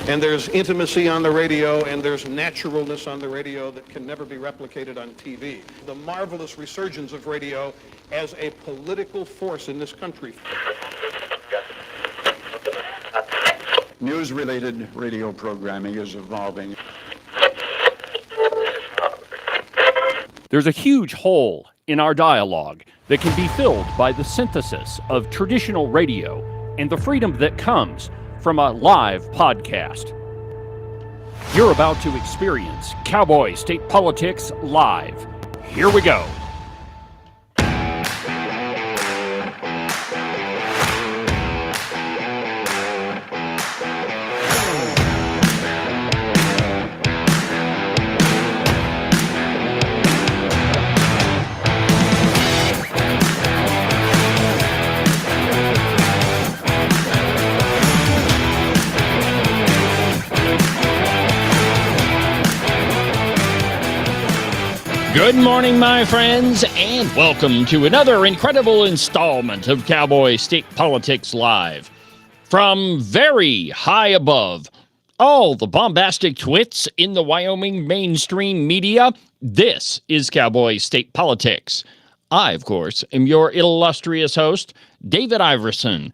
And there's intimacy on the radio, and there's naturalness on the radio that can never be replicated on TV. The marvelous resurgence of radio as a political force in this country. News-related radio programming is evolving. There's a huge hole in our dialogue that can be filled by the synthesis of traditional radio and the freedom that comes from a live podcast. You're about to experience Cowboy State Politics live. Here we go. Good morning, my friends, and welcome to another incredible installment of Cowboy State Politics Live. From very high above all the bombastic twits in the Wyoming mainstream media, this is Cowboy State Politics. I, of course, am your illustrious host, David Iverson,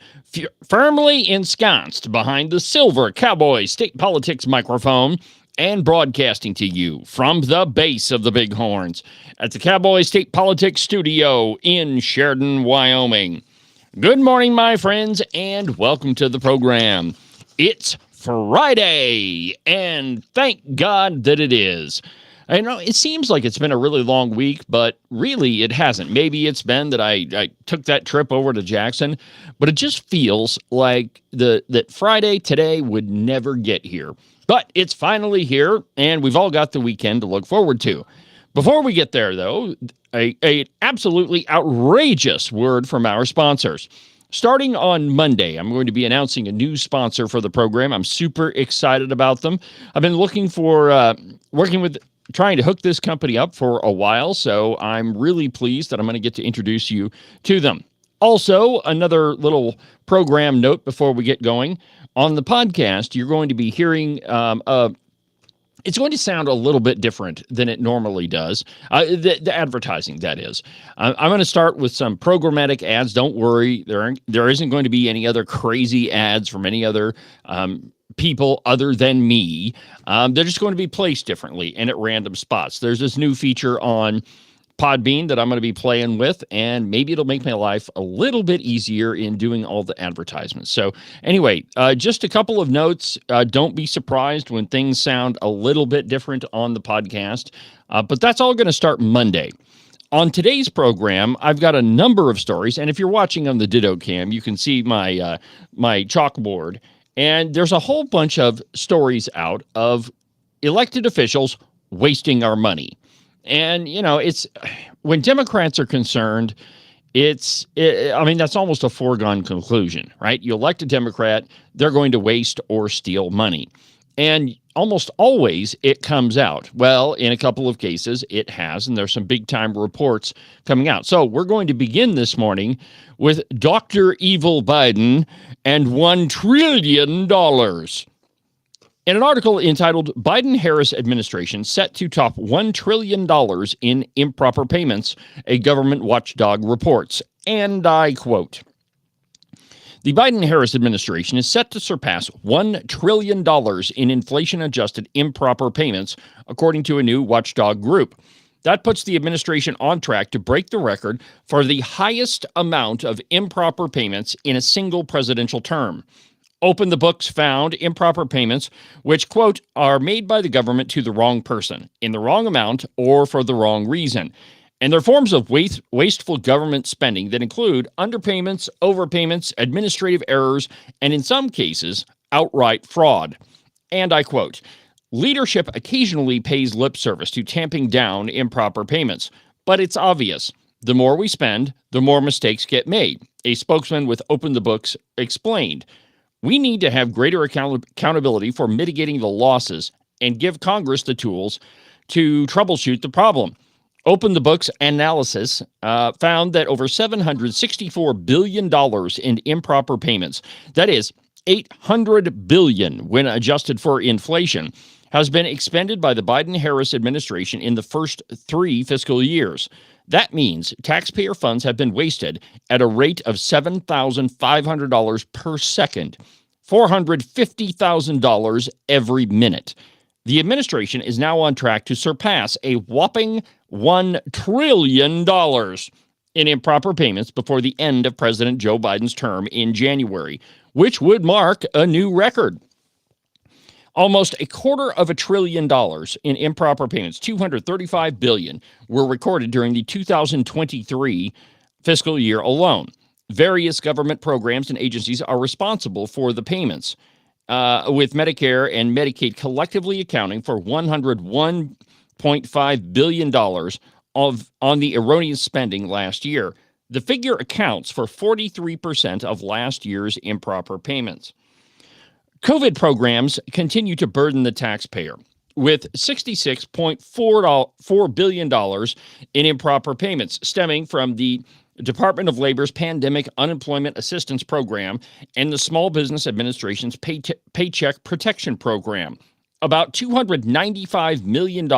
firmly ensconced behind the silver Cowboy State Politics microphone, and broadcasting to you from the base of the Bighorns at the Cowboy State Politics Studio in Sheridan, Wyoming. Good morning, my friends, and welcome to the program. It's Friday, and thank God that it is. I know it seems like it's been a really long week, but really it hasn't. Maybe it's been that I took that trip over to Jackson, but it just feels like that Friday today would never get here. But it's finally here, and we've all got the weekend to look forward to. Before we get there, though, a absolutely outrageous word from our sponsors. Starting on Monday, I'm going to be announcing a new sponsor for the program. I'm super excited about them. I've been looking for, trying to hook this company up for a while, so I'm really pleased that I'm going to get to introduce you to them. Also, another little program note before we get going. On the podcast, you're going to be hearing, it's going to sound a little bit different than it normally does. The advertising, that is. I'm going to start with some programmatic ads. Don't worry, there isn't going to be any other crazy ads from any other people other than me. They're just going to be placed differently and at random spots. There's this new feature on Podbean that I'm going to be playing with, and maybe it'll make my life a little bit easier in doing all the advertisements. So anyway, just a couple of notes. Don't be surprised when things sound a little bit different on the podcast, but that's all going to start Monday. On today's program, I've got a number of stories, and if you're watching on the Ditto Cam, you can see my chalkboard, and there's a whole bunch of stories out of elected officials wasting our money. And, you know, it's when Democrats are concerned, that's almost a foregone conclusion, right? You elect a Democrat, they're going to waste or steal money. And almost always it comes out. Well, in a couple of cases, it has, and there's some big time reports coming out. So we're going to begin this morning with Dr. Evil Biden and $1 trillion. In an article entitled Biden-Harris Administration Set to Top $1 trillion in Improper Payments, a government watchdog reports, and I quote, "The Biden-Harris administration is set to surpass $1 trillion in inflation-adjusted improper payments, according to a new watchdog group. That puts the administration on track to break the record for the highest amount of improper payments in a single presidential term. Open the Books found improper payments, which, quote, are made by the government to the wrong person, in the wrong amount, or for the wrong reason. And they're forms of wasteful government spending that include underpayments, overpayments, administrative errors, and in some cases, outright fraud. And I quote, leadership occasionally pays lip service to tamping down improper payments, but it's obvious. The more we spend, the more mistakes get made, a spokesman with Open the Books explained. We need to have greater accountability for mitigating the losses and give Congress the tools to troubleshoot the problem. Open the Books analysis found that over $764 billion in improper payments, that is $800 billion when adjusted for inflation has been expended by the Biden-Harris administration in the first 3 fiscal years. That means taxpayer funds have been wasted at a rate of $7,500 per second, $450,000 every minute. The administration is now on track to surpass a whopping $1 trillion in improper payments before the end of President Joe Biden's term in January, which would mark a new record. Almost $250 billion in improper payments, $235 billion, were recorded during the 2023 fiscal year alone. Various government programs and agencies are responsible for the payments, with Medicare and Medicaid collectively accounting for $101.5 billion on the erroneous spending last year. The figure accounts for 43% of last year's improper payments. COVID programs continue to burden the taxpayer, with $66.4 billion in improper payments stemming from the Department of Labor's Pandemic Unemployment Assistance Program and the Small Business Administration's Paycheck Protection Program. About $295 million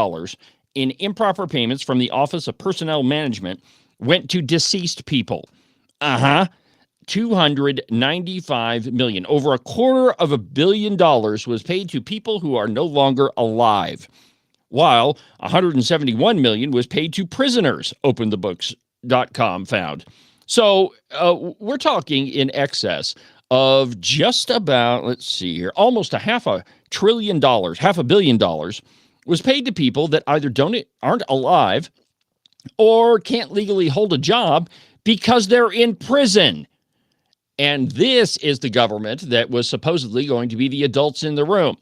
in improper payments from the Office of Personnel Management went to deceased people. $295 million. Over $250 million was paid to people who are no longer alive, while $171 million was paid to prisoners, openthebooks.com found. So we're talking in excess of just about, let's see here, almost $500 billion was paid to people that either aren't alive or can't legally hold a job because they're in prison. And this is the government that was supposedly going to be the adults in the room.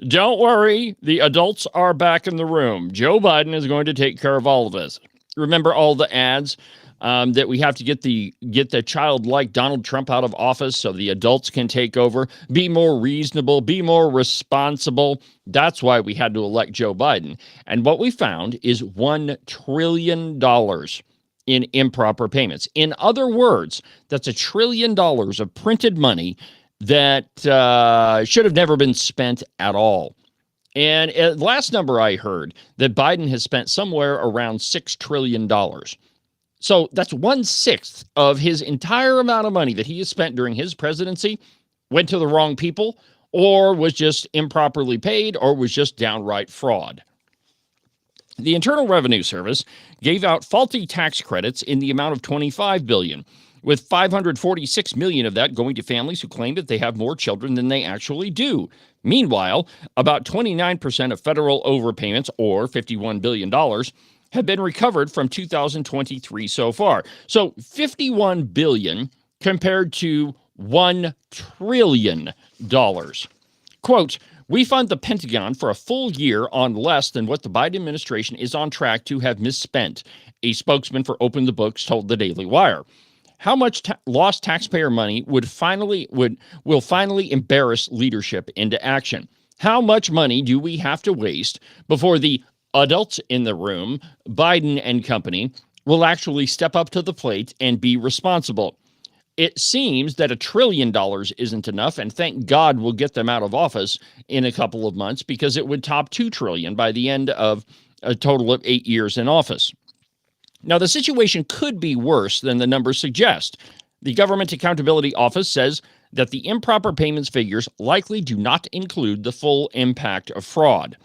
Don't worry, the adults are back in the room. Joe Biden is going to take care of all of this. Remember all the ads that we have to get the child-like Donald Trump out of office so the adults can take over, be more reasonable, be more responsible. That's why we had to elect Joe Biden. And what we found is $1 trillion in improper payments. In other words, that's $1 trillion of printed money that should have never been spent at all. And last number I heard, that Biden has spent somewhere around $6 trillion. So that's 1/6 of his entire amount of money that he has spent during his presidency went to the wrong people, or was just improperly paid, or was just downright fraud. The Internal Revenue Service gave out faulty tax credits in the amount of $25 billion, with $546 million of that going to families who claim that they have more children than they actually do. Meanwhile, about 29% of federal overpayments, or $51 billion, have been recovered from 2023 so far. So $51 billion compared to $1 trillion. Quote, "We fund the Pentagon for a full year on less than what the Biden administration is on track to have misspent," a spokesman for Open the Books told the Daily Wire. How much lost taxpayer money will finally embarrass leadership into action? How much money do we have to waste before the adults in the room, Biden and company, will actually step up to the plate and be responsible? It seems that $1 trillion isn't enough, and thank God we'll get them out of office in a couple of months, because it would top $2 trillion by the end of a total of 8 years in office. Now, the situation could be worse than the numbers suggest. The Government Accountability Office says that the improper payments figures likely do not include the full impact of fraud.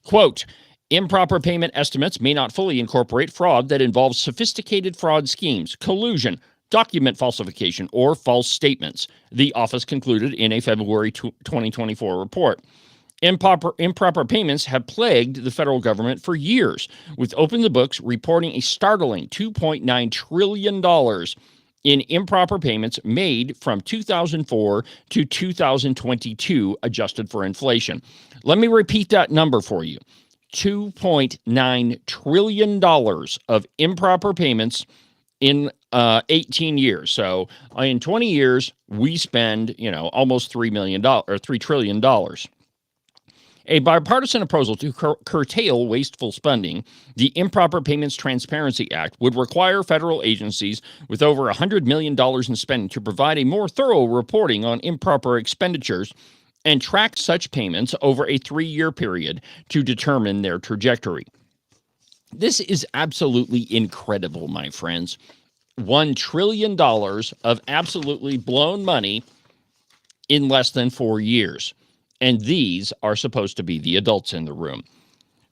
Quote, "Improper payment estimates may not fully incorporate fraud that involves sophisticated fraud schemes, collusion, document falsification, or false statements," the office concluded in a February 2024 report. Improper payments have plagued the federal government for years, with Open the Books reporting a startling $2.9 trillion in improper payments made from 2004 to 2022, adjusted for inflation. Let me repeat that number for you. $2.9 trillion of improper payments in 18 years. So in 20 years, we spend, almost $3 trillion. A bipartisan proposal to curtail wasteful spending, the Improper Payments Transparency Act, would require federal agencies with over $100 million in spending to provide a more thorough reporting on improper expenditures and track such payments over a 3-year period to determine their trajectory. This is absolutely incredible, my friends. $1 trillion of absolutely blown money in less than 4 years. And these are supposed to be the adults in the room.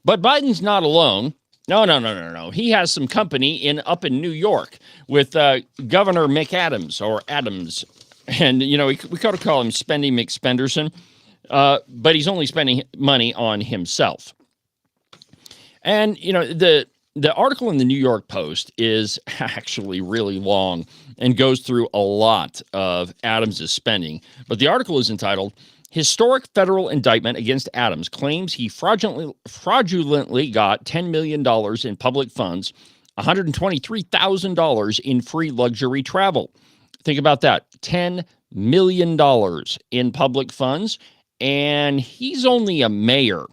But Biden's not alone. No. He has some company up in New York with Governor McAdams, or Adams. And, we could call him Spendy McSpenderson, but he's only spending money on himself. And, the article in the New York Post is actually really long and goes through a lot of Adams' spending. But the article is entitled, Historic Federal Indictment Against Adams Claims He Fraudulently Got $10 Million in Public Funds, $123,000 in free luxury travel. Think about that, $10 million in public funds, and he's only a mayor.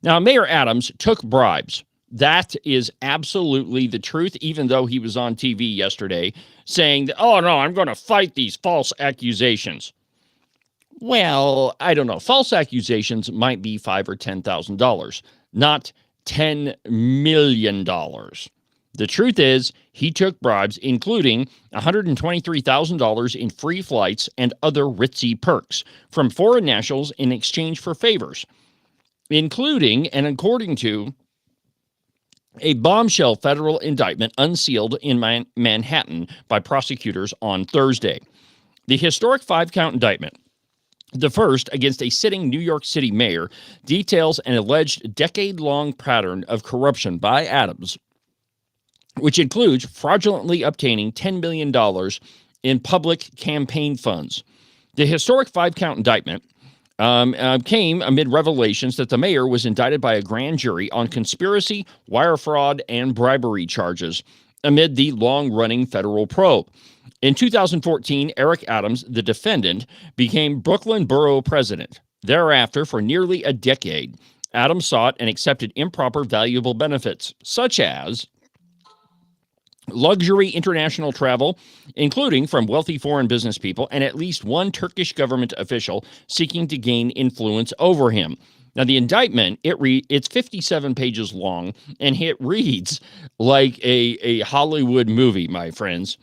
Now, Mayor Adams took bribes. That is absolutely the truth, even though he was on TV yesterday saying that, oh, no, I'm going to fight these false accusations. Well, I don't know. False accusations might be $5,000 or $10,000, not $10 million. The truth is, he took bribes, including $123,000 in free flights and other ritzy perks from foreign nationals in exchange for favors, including, and according to, a bombshell federal indictment unsealed in Manhattan by prosecutors on Thursday. The historic 5-count indictment, the first against a sitting New York City mayor, details an alleged decade-long pattern of corruption by Adams, which includes fraudulently obtaining $10 million in public campaign funds. The historic 5-count indictment came amid revelations that the mayor was indicted by a grand jury on conspiracy, wire fraud, and bribery charges amid the long-running federal probe. In 2014, Eric Adams, the defendant, became Brooklyn Borough president. Thereafter, for nearly a decade, Adams sought and accepted improper valuable benefits, such as luxury international travel, including from wealthy foreign business people and at least one Turkish government official seeking to gain influence over him. Now, the indictment, it's 57 pages long, and it reads like a Hollywood movie, my friends.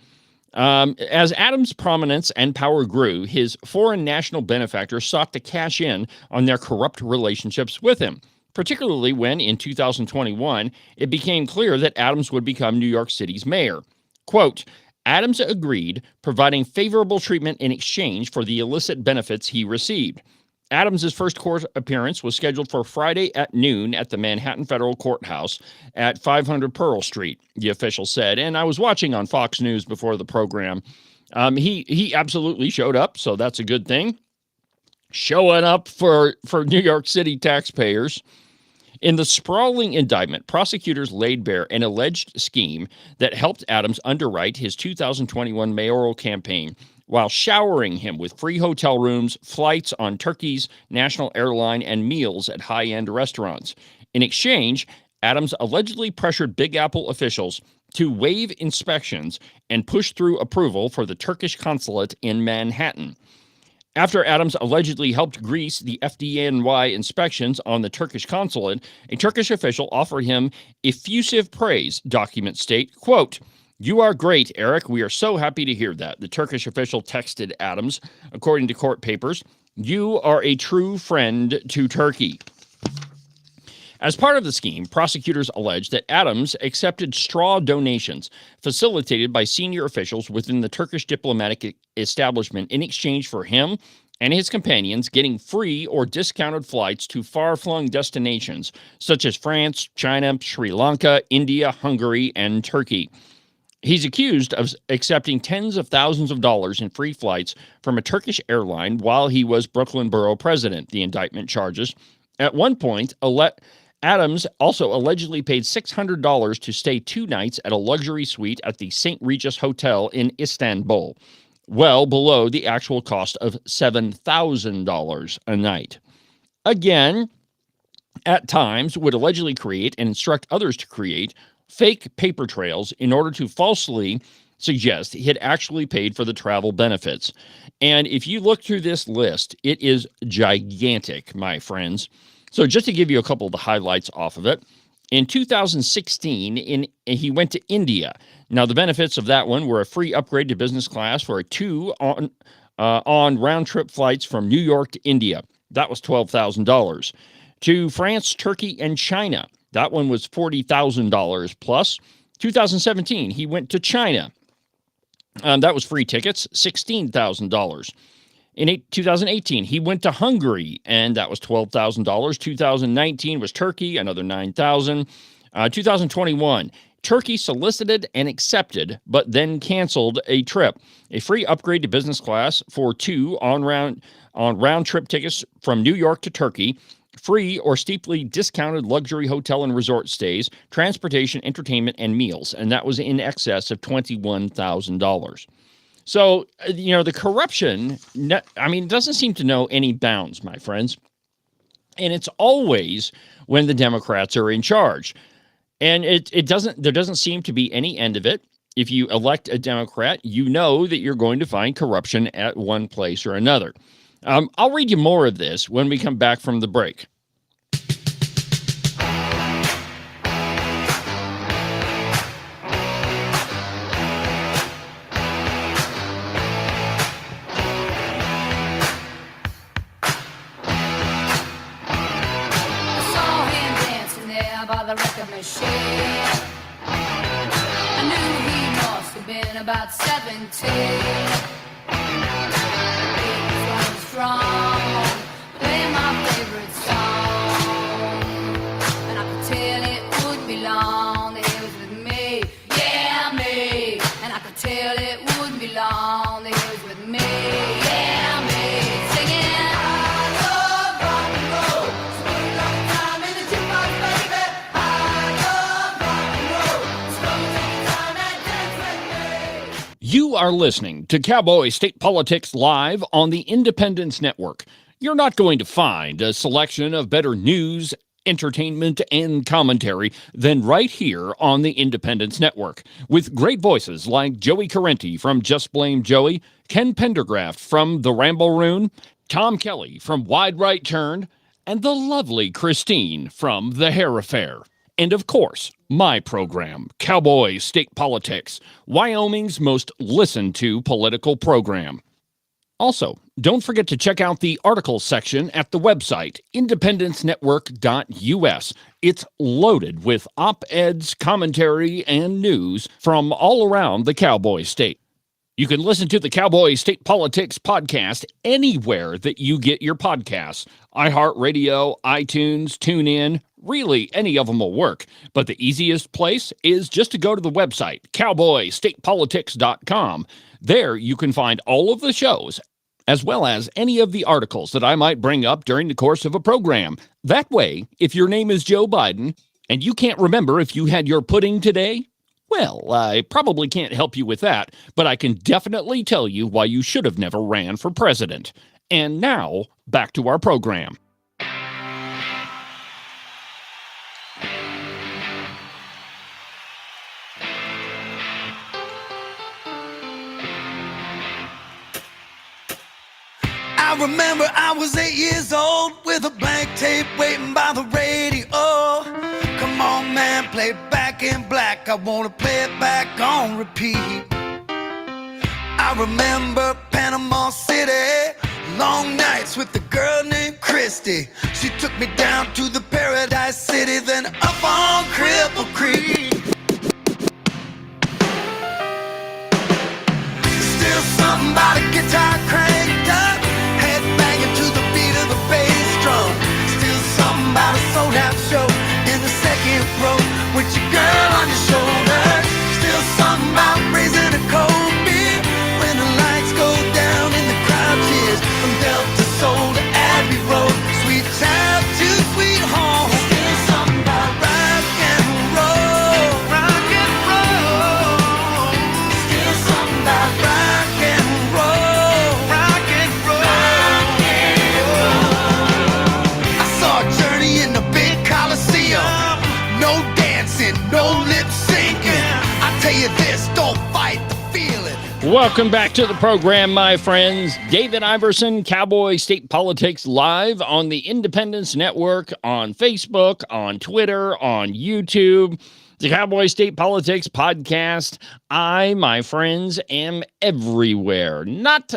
As Adams' prominence and power grew, his foreign national benefactors sought to cash in on their corrupt relationships with him, particularly when, in 2021, it became clear that Adams would become New York City's mayor. Quote, Adams agreed, providing favorable treatment in exchange for the illicit benefits he received. Adams' first court appearance was scheduled for Friday at noon at the Manhattan Federal Courthouse at 500 Pearl Street, the official said. And I was watching on Fox News before the program. He absolutely showed up, so that's a good thing. Showing up for New York City taxpayers. In the sprawling indictment, prosecutors laid bare an alleged scheme that helped Adams underwrite his 2021 mayoral campaign while showering him with free hotel rooms, flights on Turkey's national airline, and meals at high-end restaurants. In exchange, Adams allegedly pressured Big Apple officials to waive inspections and push through approval for the Turkish consulate in Manhattan. After Adams allegedly helped grease the FDNY inspections on the Turkish consulate, a Turkish official offered him effusive praise, documents state. Quote, "You are great, Eric. We are so happy to hear that," the Turkish official texted Adams, according to court papers. "You are a true friend to Turkey." As part of the scheme, prosecutors alleged that Adams accepted straw donations facilitated by senior officials within the Turkish diplomatic establishment in exchange for him and his companions getting free or discounted flights to far-flung destinations such as France, China, Sri Lanka, India, Hungary, and Turkey. He's accused of accepting tens of thousands of dollars in free flights from a Turkish airline while he was Brooklyn Borough president, the indictment charges. At one point, Adams also allegedly paid $600 to stay 2 nights at a luxury suite at the St. Regis Hotel in Istanbul, well below the actual cost of $7,000 a night. Again, at times would allegedly create and instruct others to create fake paper trails in order to falsely suggest he had actually paid for the travel benefits. And if you look through this list, it is gigantic, my friends. So just to give you a couple of the highlights off of it, in 2016, he went to India. Now, the benefits of that one were a free upgrade to business class for a 2 on round-trip flights from New York to India. That was $12,000. To France, Turkey, and China. That one was $40,000 plus. 2017, he went to China. That was free tickets, $16,000. In 2018, he went to Hungary, and that was $12,000. 2019 was Turkey, another $9,000. 2021, Turkey solicited and accepted, but then canceled a trip. A free upgrade to business class for 2 on round-trip tickets from New York to Turkey. Free or steeply discounted luxury hotel and resort stays, transportation, entertainment, and meals. And that was in excess of $21,000. So, the corruption, it doesn't seem to know any bounds, my friends. And it's always when the Democrats are in charge. And there doesn't seem to be any end of it. If you elect a Democrat, you know that you're going to find corruption at one place or another. I'll read you more of this when we come back from the break. By the record machine, I knew he must have been about 17. He was running strong, playing my favorite song, and I could tell it would be long that he was with me, yeah, me. And I could tell it wouldn't be long that he was with me, yeah, me. Singing, I love rock and roll, spend a long time in the jukebox, baby. You are listening to Cowboy State Politics Live on the Independence Network. You're not going to find a selection of better news, entertainment, and commentary than right here on the Independence Network, with great voices like Joey Carenti from Just Blame Joey, Ken Pendergraft from The Ramble Room, Tom Kelly from Wide Right Turn, and the lovely Christine from The Hair Affair. And of course, my program, Cowboy State Politics, Wyoming's most listened to political program. Also, don't forget to check out the articles section at the website, independencenetwork.us. It's loaded with op-eds, commentary, and news from all around the Cowboy State. You can listen to the Cowboy State Politics podcast anywhere that you get your podcasts. iHeartRadio, iTunes, TuneIn, really any of them will work. But the easiest place is just to go to the website, cowboystatepolitics.com. There you can find all of the shows, as well as any of the articles that I might bring up during the course of a program. That way, if your name is Joe Biden and you can't remember if you had your pudding today, well, I probably can't help you with that, but I can definitely tell you why you should have never ran for president. And now, back to our program. I remember I was 8 years old with a blank tape waiting by the radio. Come on, man, play it back in black. I wanna play it back on repeat. I remember Panama City, long nights with a girl named Christy. She took me down to the Paradise City, then up on Cripple Creek. Still something about a guitar cranked up, head banging to the beat of the bass drum. Still something about a sold-out show in the second row with your girl on your shoulder. Still something about raising a cold beer when the lights go down and the crowd cheers. From Delta Soul to Abbey Road, sweet child to sweet home. Still something about rock and roll, rock and roll. Still something about rock and roll, rock and roll, rock and roll. I saw a journey in the big no dancing, no lip syncing. I tell you this, don't fight the feeling. Welcome back to the program, my friends. David Iverson, Cowboy State Politics Live on the Independence Network, on Facebook, on Twitter, on YouTube. The Cowboy State Politics Podcast. I, my friends, am everywhere. Not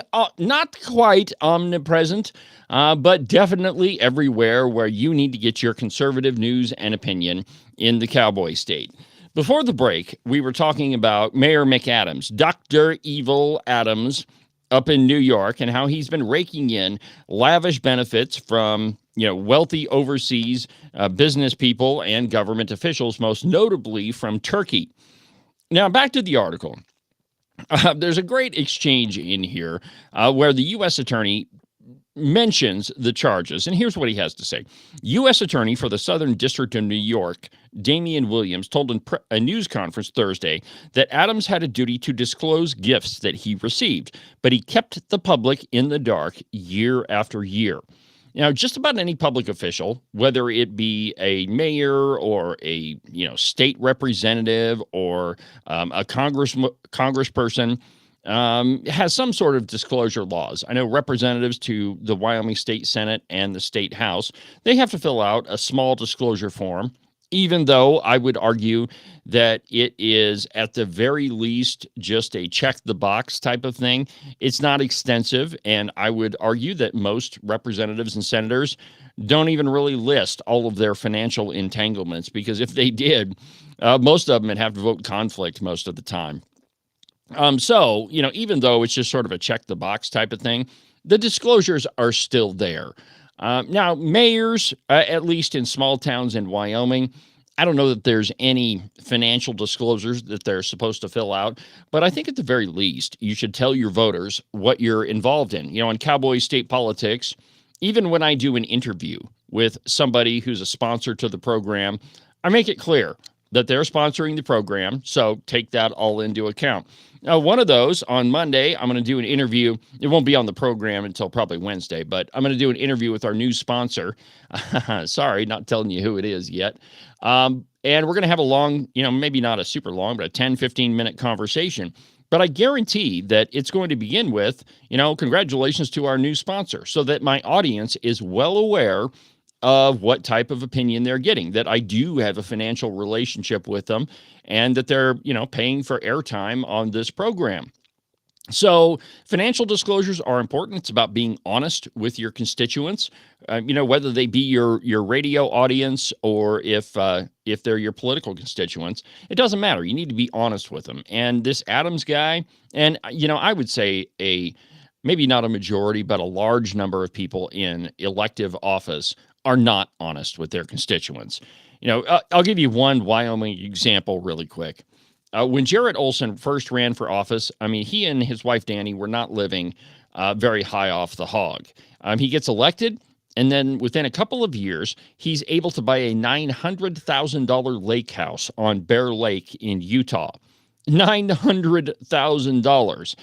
quite omnipresent, but definitely everywhere where you need to get your conservative news and opinion in the Cowboy State. Before the break, we were talking about Mayor McAdams, Dr. Evil Adams, up in New York, and how he's been raking in lavish benefits from wealthy overseas business people and government officials, most notably from Turkey. Now, back to the article. There's a great exchange in here where the U.S. attorney mentions the charges. And here's what he has to say. U.S. Attorney for the Southern District of New York, Damian Williams, told in a news conference Thursday that Adams had a duty to disclose gifts that he received, but he kept the public in the dark year after year. Now, just about any public official, whether it be a mayor or a state representative or a congressperson, has some sort of disclosure laws. I know representatives to the Wyoming State Senate and the State House, they have to fill out a small disclosure form, even though I would argue that it is at the very least just a check the box type of thing. It's not extensive, and I would argue that most representatives and senators don't even really list all of their financial entanglements, because if they did, most of them would have to vote conflict most of the time. So, even though it's just sort of a check the box type of thing, the disclosures are still there. Now, mayors, at least in small towns in Wyoming, I don't know that there's any financial disclosures that they're supposed to fill out, but I think at the very least, you should tell your voters what you're involved in. In Cowboy State Politics, even when I do an interview with somebody who's a sponsor to the program, I make it clear that they're sponsoring the program, so take that all into account. Now, one of those, on Monday, I'm going to do an interview. It won't be on the program until probably Wednesday, but I'm going to do an interview with our new sponsor. Sorry, not telling you who it is yet. And we're going to have a long, maybe not a super long, but a 10, 15-minute conversation. But I guarantee that it's going to begin with, congratulations to our new sponsor, so that my audience is well aware of what type of opinion they're getting, that I do have a financial relationship with them, and that they're, paying for airtime on this program. So financial disclosures are important. It's about being honest with your constituents, whether they be your radio audience or if they're your political constituents. It doesn't matter. You need to be honest with them. And this Adams guy, and, I would say maybe not a majority, but a large number of people in elective office are not honest with their constituents. I'll give you one Wyoming example really quick. When Jarrett Olson first ran for office, he and his wife Danny were not living very high off the hog. He gets elected, and then within a couple of years, he's able to buy a $900,000 lake house on Bear Lake in Utah. $900,000.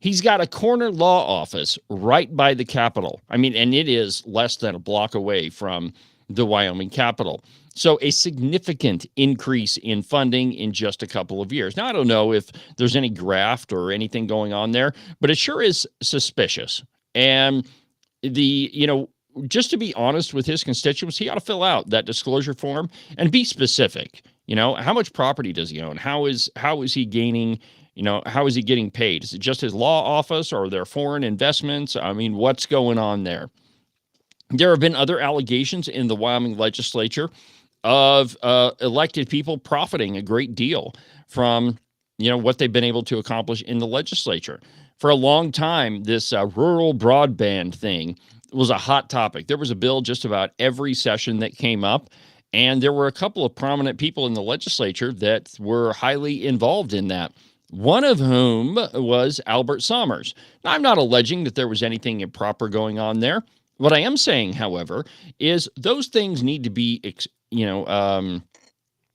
He's got a corner law office right by the Capitol. And it is less than a block away from the Wyoming Capitol. So a significant increase in funding in just a couple of years. Now, I don't know if there's any graft or anything going on there, but it sure is suspicious. And just to be honest with his constituents, he ought to fill out that disclosure form and be specific. How much property does he own? How is he gaining? How is he getting paid? Is it just his law office, or are there foreign investments? What's going on there? There have been other allegations in the Wyoming legislature of elected people profiting a great deal from, what they've been able to accomplish in the legislature. For a long time, this rural broadband thing was a hot topic. There was a bill just about every session that came up, and there were a couple of prominent people in the legislature that were highly involved in that. One of whom was Albert Sommers. Now, I'm not alleging that there was anything improper going on there. What I am saying, however, is those things need to be,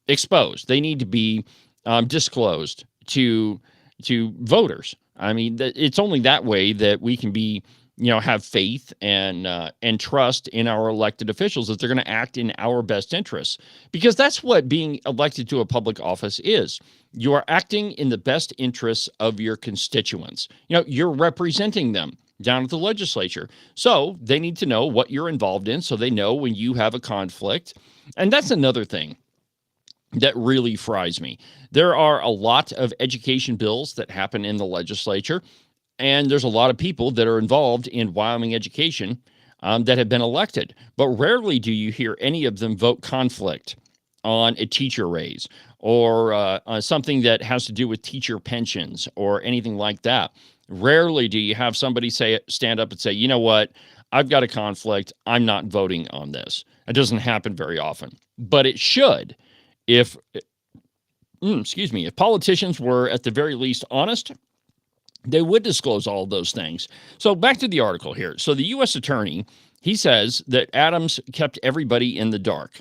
exposed. They need to be disclosed to voters. It's only that way that we can be, have faith and trust in our elected officials that they're going to act in our best interests, because that's what being elected to a public office is. You are acting in the best interests of your constituents. You're representing them down at the legislature. So they need to know what you're involved in so they know when you have a conflict. And that's another thing that really fries me. There are a lot of education bills that happen in the legislature, and there's a lot of people that are involved in Wyoming education that have been elected. But rarely do you hear any of them vote conflict on a teacher raise or on something that has to do with teacher pensions or anything like that. Rarely do you have somebody stand up and say, you know what, I've got a conflict. I'm not voting on this. It doesn't happen very often, but it should. If politicians were at the very least honest, they would disclose all of those things. So back to the article here. So the U.S. attorney, he says that Adams kept everybody in the dark.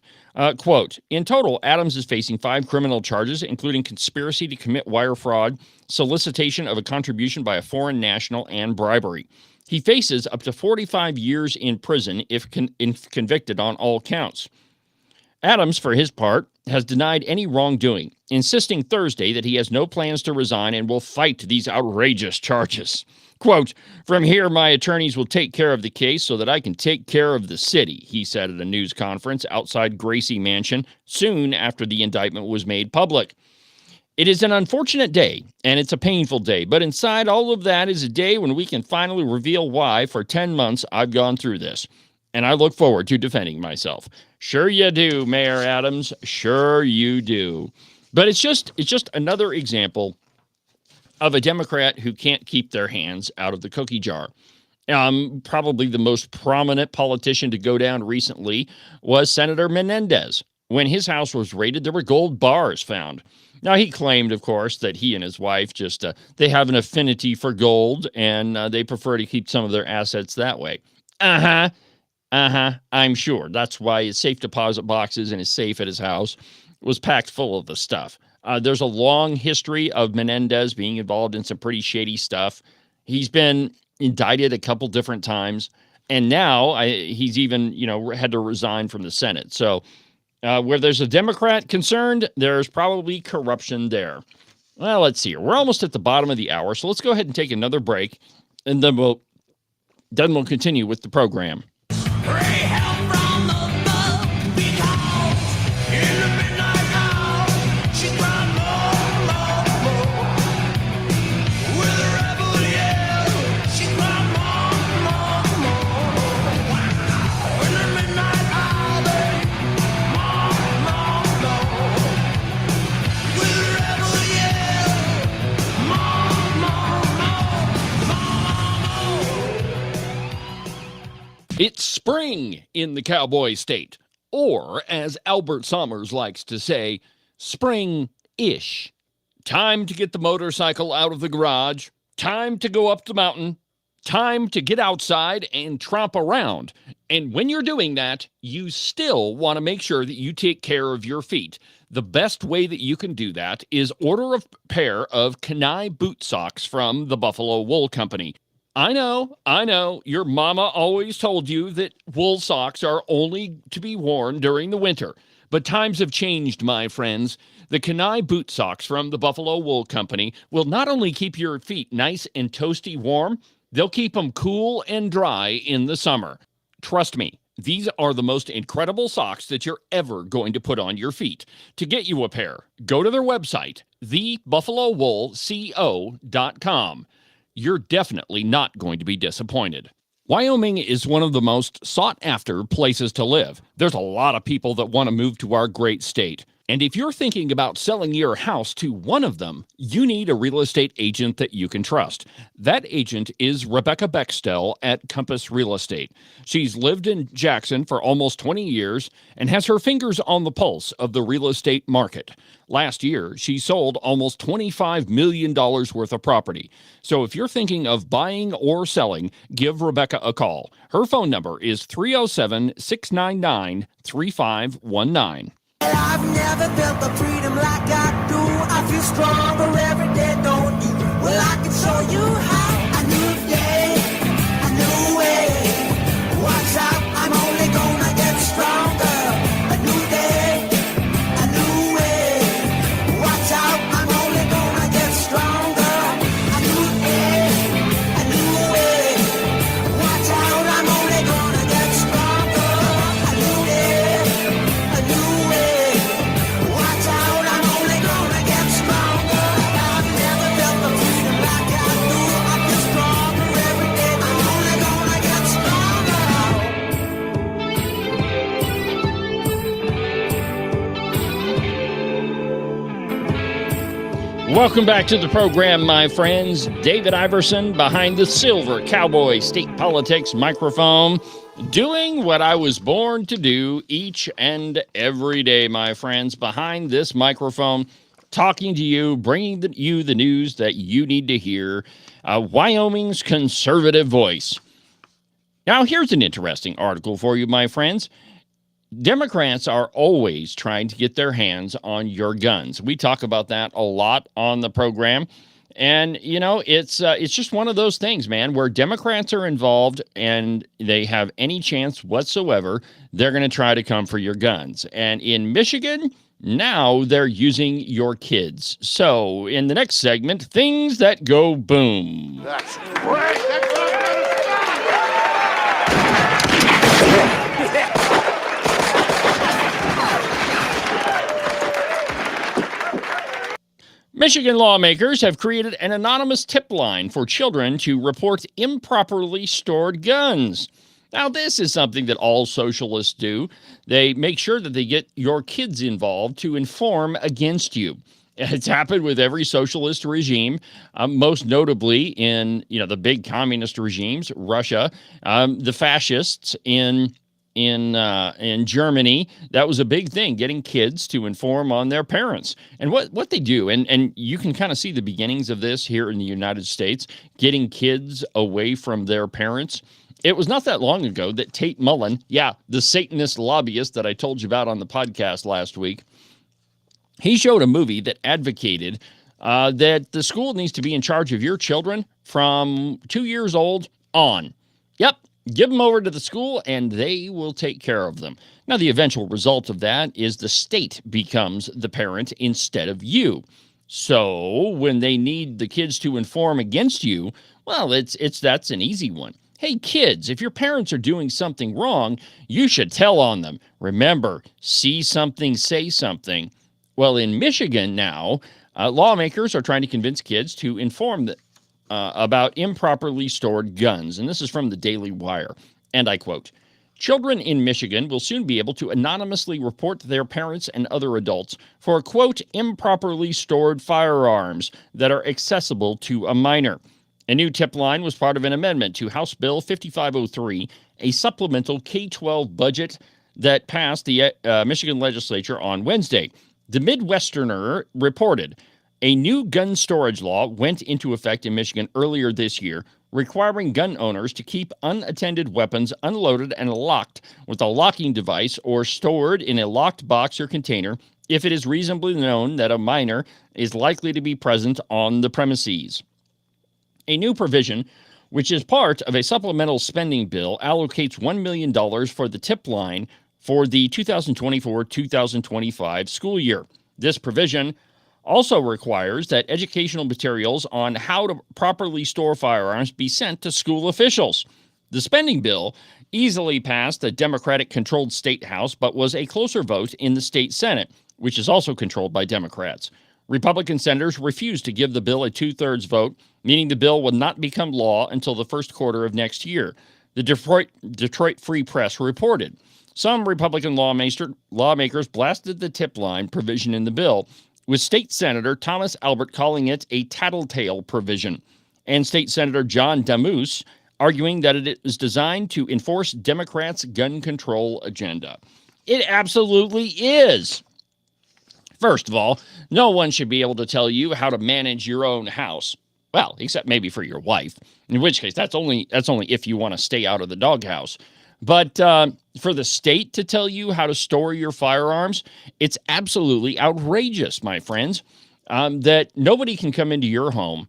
Quote, in total, Adams is facing 5 criminal charges, including conspiracy to commit wire fraud, solicitation of a contribution by a foreign national, and bribery. He faces up to 45 years in prison if convicted on all counts. Adams, for his part, has denied any wrongdoing, insisting Thursday that he has no plans to resign and will fight these outrageous charges. Quote, from here, my attorneys will take care of the case so that I can take care of the city, he said at a news conference outside Gracie Mansion soon after the indictment was made public. It is an unfortunate day, and it's a painful day, but inside all of that is a day when we can finally reveal why for 10 months I've gone through this. And I look forward to defending myself. Sure you do, Mayor Adams. Sure you do. But it's just another example of a Democrat who can't keep their hands out of the cookie jar. Probably the most prominent politician to go down recently was Senator Menendez. When his house was raided, there were gold bars found. Now, he claimed, of course, that he and his wife they have an affinity for gold, and they prefer to keep some of their assets that way. I'm sure. That's why his safe deposit boxes and his safe at his house was packed full of the stuff. There's a long history of Menendez being involved in some pretty shady stuff. He's been indicted a couple different times, and now he's even, had to resign from the Senate. So where there's a Democrat concerned, there's probably corruption there. Well, let's see here. We're almost at the bottom of the hour, so let's go ahead and take another break, and then we'll continue with the program. Pray help from above, because in the midnight hour, she cried more. With a rebel yell, she cried more. In the midnight hour, babe, more. With a rebel yell, more. It's spring in the Cowboy State, or as Albert Sommers likes to say, spring-ish. Time to get the motorcycle out of the garage, time to go up the mountain, time to get outside and tromp around. And when you're doing that, you still want to make sure that you take care of your feet. The best way that you can do that is order a pair of Kenai boot socks from the Buffalo Wool Company. I know, your mama always told you that wool socks are only to be worn during the winter. But times have changed, my friends. The Kenai boot socks from the Buffalo Wool Company will not only keep your feet nice and toasty warm, they'll keep them cool and dry in the summer. Trust me, these are the most incredible socks that you're ever going to put on your feet. To get you a pair, go to their website, thebuffalowoolco.com. You're definitely not going to be disappointed. Wyoming is one of the most sought-after places to live. There's a lot of people that want to move to our great state. And if you're thinking about selling your house to one of them, you need a real estate agent that you can trust. That agent is Rebecca Bextel at Compass Real Estate. She's lived in Jackson for almost 20 years and has her fingers on the pulse of the real estate market. Last year, she sold almost $25 million worth of property. So if you're thinking of buying or selling, give Rebecca a call. Her phone number is 307-699-3519. I've never felt the freedom like I do. I feel stronger every day, don't you? Well, I can show you how. I knew Welcome back to the program, my friends. David Iverson behind the silver Cowboy state politics microphone, doing what I was born to do each and every day, my friends, behind this microphone, talking to you, bringing you the news that you need to hear. Wyoming's conservative voice. Now, here's an interesting article for you, my friends. Democrats are always trying to get their hands on your guns. We talk about that a lot on the program. And, you know, it's just one of those things, man, where Democrats are involved and they have any chance whatsoever, they're going to try to come for your guns. And in Michigan, now they're using your kids. So in the next segment, things that go boom. That's great. That's what I'm gonna Michigan lawmakers have created an anonymous tip line for children to report improperly stored guns. Now, this is something that all socialists do. They make sure that they get your kids involved to inform against you. It's happened with every socialist regime, most notably in the big communist regimes, Russia, the fascists in Germany. That was a big thing, getting kids to inform on their parents. And what they do, and you can kind of see the beginnings of this here in the United States, getting kids away from their parents. It was not that long ago that Tate Mullen, the Satanist lobbyist that I told you about on the podcast last week, he showed a movie that advocated that the school needs to be in charge of your children from 2 years old on. Yep. Give them over to the school and they will take care of them. Now, the eventual result of that is the state becomes the parent instead of you. So when they need the kids to inform against you, well, that's an easy one. Hey, kids, if your parents are doing something wrong, you should tell on them. Remember, see something, say something. Well, in Michigan now, lawmakers are trying to convince kids to inform about improperly stored guns. And this is from the Daily Wire. And I quote, "Children in Michigan will soon be able to anonymously report their parents and other adults for, quote, improperly stored firearms that are accessible to a minor. A new tip line was part of an amendment to House Bill 5503, a supplemental K-12 budget that passed the Michigan legislature on Wednesday. The Midwesterner reported a new gun storage law went into effect in Michigan earlier this year, requiring gun owners to keep unattended weapons unloaded and locked with a locking device or stored in a locked box or container if it is reasonably known that a minor is likely to be present on the premises. A new provision, which is part of a supplemental spending bill, allocates $1 million for the tip line for the 2024-2025 school year. This provision also requires that educational materials on how to properly store firearms be sent to school officials. The spending bill easily passed the Democratic-controlled state House, but was a closer vote in the state Senate, which is also controlled by Democrats. Republican senators refused to give the bill a two-thirds vote, meaning the bill will not become law until the first quarter of next year. The Detroit Free Press reported. Some Republican lawmakers blasted the tip line provision in the bill, with State Senator Thomas Albert calling it a tattletale provision, and State Senator John Damoose arguing that it is designed to enforce Democrats' gun control agenda. It absolutely is. First of all, no one should be able to tell you how to manage your own house. Well, except maybe for your wife, in which case that's only if you want to stay out of the doghouse. But for the state to tell you how to store your firearms, it's absolutely outrageous, my friends, that nobody can come into your home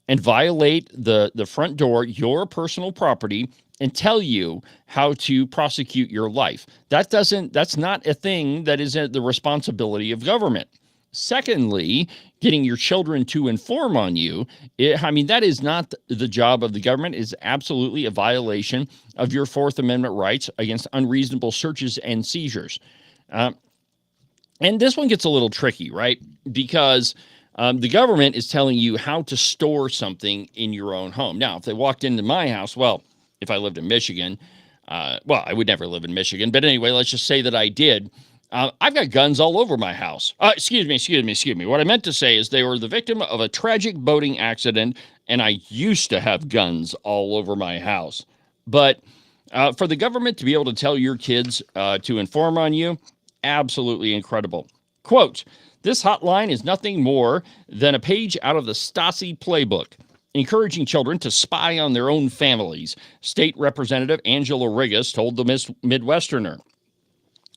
and violate the front door, your personal property, and tell you how to prosecute your life. That's not a thing that is the responsibility of government. Secondly, getting your children to inform on you, that is not the job of the government. It is absolutely a violation of your Fourth Amendment rights against unreasonable searches and seizures. And this one gets a little tricky, right? Because the government is telling you how to store something in your own home. Now, if they walked into my house, well, if I lived in Michigan, I would never live in Michigan. But anyway, let's just say that I did. I've got guns all over my house. Excuse me. What I meant to say is they were the victim of a tragic boating accident, and I used to have guns all over my house. But for the government to be able to tell your kids to inform on you, absolutely incredible. Quote, this hotline is nothing more than a page out of the Stasi playbook, encouraging children to spy on their own families, State Representative Angela Rigas told the Midwesterner.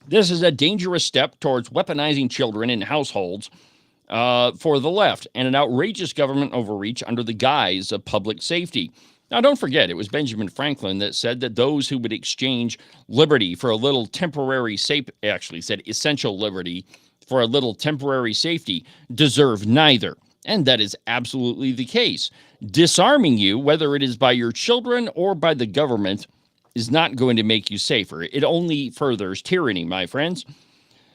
This is a dangerous step towards weaponizing children in households for the left and an outrageous government overreach under the guise of public safety. Now, don't forget, it was Benjamin Franklin that said that those who would exchange liberty for a little temporary safety, actually said essential liberty for a little temporary safety, deserve neither. And that is absolutely the case. Disarming you, whether it is by your children or by the government, is not going to make you safer. It only furthers tyranny, my friends.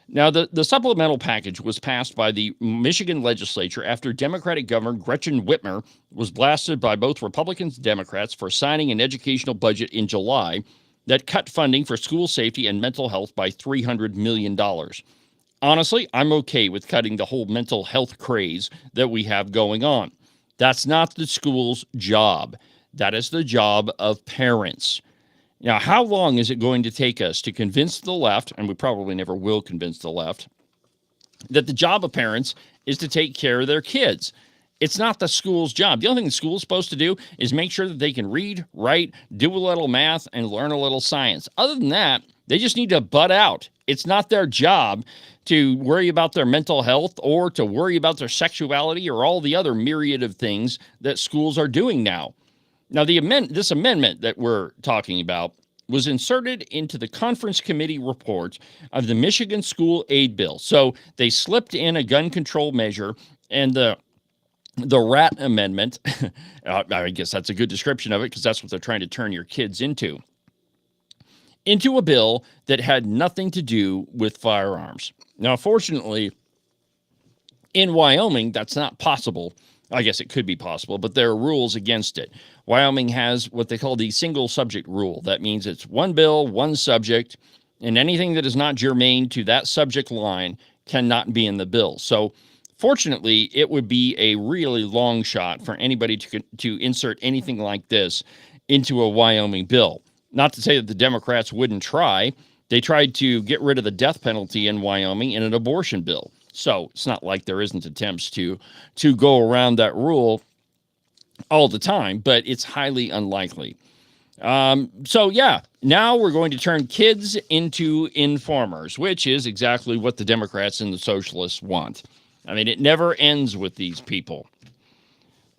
Now, the supplemental package was passed by the Michigan legislature after Democratic Governor Gretchen Whitmer was blasted by both Republicans and Democrats for signing an educational budget in July that cut funding for school safety and mental health by $300 million. Honestly, I'm okay with cutting the whole mental health craze that we have going on. That's not the school's job. That is the job of parents. Now, how long is it going to take us to convince the left, and we probably never will convince the left, that the job of parents is to take care of their kids? It's not the school's job. The only thing the school's supposed to do is make sure that they can read, write, do a little math, and learn a little science. Other than that, they just need to butt out. It's not their job to worry about their mental health or to worry about their sexuality or all the other myriad of things that schools are doing now. Now, this amendment that we're talking about was inserted into the conference committee report of the Michigan School Aid Bill. So they slipped in a gun control measure, and the RAT amendment, I guess that's a good description of it because that's what they're trying to turn your kids into a bill that had nothing to do with firearms. Now, fortunately, in Wyoming, that's not possible. I guess it could be possible, but there are rules against it. Wyoming has what they call the single subject rule. That means it's one bill, one subject, and anything that is not germane to that subject line cannot be in the bill. So fortunately, it would be a really long shot for anybody to insert anything like this into a Wyoming bill. Not to say that the Democrats wouldn't try. They tried to get rid of the death penalty in Wyoming in an abortion bill. So it's not like there isn't attempts to go around that rule all the time, but it's highly unlikely. So yeah, now we're going to turn kids into informers, which is exactly what the Democrats and the socialists want. I mean, it never ends with these people.